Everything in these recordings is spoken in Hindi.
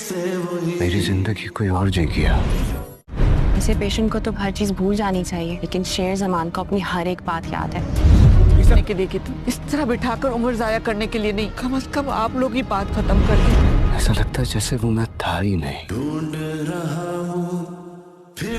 मेरी जिंदगी कोई और जी गया। ऐसे पेशेंट को तो हर चीज भूल जानी चाहिए, लेकिन शेर जमान को अपनी हर एक बात याद है। के लिए इस तरह बिठाकर उम्र जाया करने के लिए नहीं, कम से कम आप लोग ही बात खत्म कर दें। ऐसा लगता है जैसे वो मैं था ही नहीं।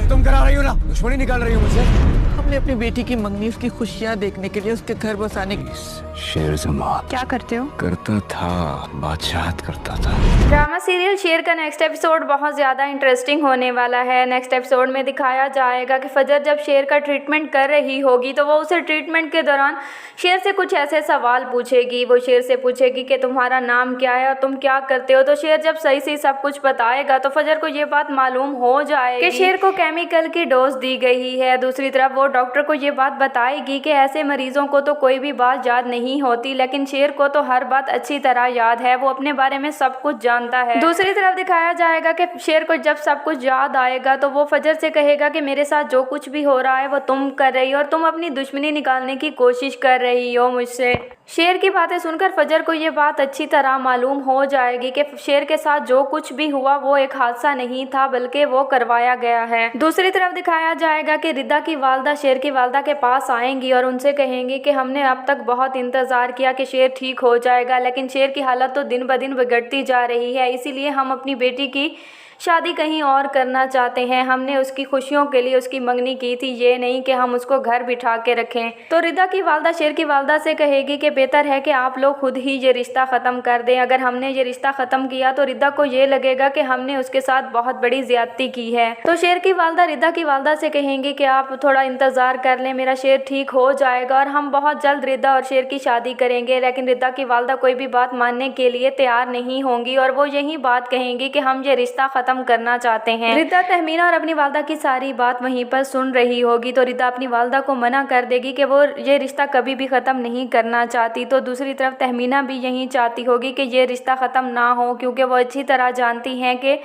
तुम करा रही हो ना, दुश्मनी निकाल रही हो मुझसे। हमने अपनी बेटी की मंगनी, उसकी खुशियाँ देखने के लिए, उसके घर बसाने के शेर जमान क्या करते हो? करता था, बादशाहत करता था। ड्रामा सीरियल शेर का नेक्स्ट एपिसोड बहुत ज़्यादा इंटरेस्टिंग होने वाला है। नेक्स्ट एपिसोड में दिखाया जाएगा कि फजर जब शेर का ट्रीटमेंट कर रही होगी तो वो उसे ट्रीटमेंट के दौरान शेर से कुछ ऐसे सवाल पूछेगी। वो शेर से पूछेगी कि तुम्हारा नाम क्या है और तुम क्या करते हो। तो शेर जब सही से सब कुछ बताएगा तो फजर को ये बात मालूम हो जाएगी कि शेर को केमिकल की डोज दी गई है। दूसरी तरफ वो डॉक्टर को ये बात बताएगी कि ऐसे मरीजों को तो कोई भी बात याद नहीं होती, लेकिन शेर को तो हर बात अच्छी तरह याद है, वो अपने बारे में सब कुछ जानता है। दूसरी तरफ दिखाया जाएगा कि शेर को जब सब कुछ याद आएगा तो वो फजर से कहेगा कि मेरे साथ जो कुछ भी हो रहा है वो तुम कर रही हो और तुम अपनी दुश्मनी निकालने की कोशिश कर रही हो मुझसे। शेर की बातें सुनकर फजर को ये बात अच्छी तरह मालूम हो जाएगी कि शेर के साथ जो कुछ भी हुआ वो एक हादसा नहीं था, बल्कि वो करवाया गया है। दूसरी तरफ दिखाया जाएगा कि रिदा की वालदा शेर की वालदा के पास आएंगी और उनसे कहेंगी कि हमने अब तक बहुत इंतजार किया कि शेर ठीक हो जाएगा, लेकिन शेर की हालत तो दिन ब दिन बिगड़ती जा रही है, इसीलिए हम अपनी बेटी की शादी कहीं और करना चाहते हैं। हमने उसकी खुशियों के लिए उसकी मंगनी की थी, ये नहीं कि हम उसको घर बिठा के रखें। तो रिदा की वालदा शेर की वालदा से कहेगी कि बेहतर है कि आप लोग खुद ही ये रिश्ता ख़त्म कर दें। अगर हमने ये रिश्ता ख़त्म किया तो रिदा को ये लगेगा कि हमने उसके साथ बहुत बड़ी ज़्यादती की है। तो शेर की वालदा रिदा की वालदा से कहेंगी कि आप थोड़ा इंतज़ार कर लें, मेरा शेर ठीक हो जाएगा और हम बहुत जल्द रिदा और शेर की शादी करेंगे। लेकिन रिदा की वालदा कोई भी बात मानने के लिए तैयार नहीं होंगी और वो यही बात कहेंगी कि हम ये रिश्ता ख़त्म करना चाहते हैं। रिदा तहमीना और अपनी वालदा की सारी बात वहीं पर सुन रही होगी, तो रिदा अपनी वालदा को मना कर देगी कि वो ये रिश्ता कभी भी ख़त्म नहीं करना चाहती। तो दूसरी तरफ तहमीना भी यही चाहती होगी कि ये रिश्ता ख़त्म ना हो, क्योंकि वो अच्छी तरह जानती हैं कि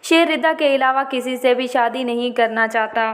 शेर रिदा के अलावा किसी से भी शादी नहीं करना चाहता।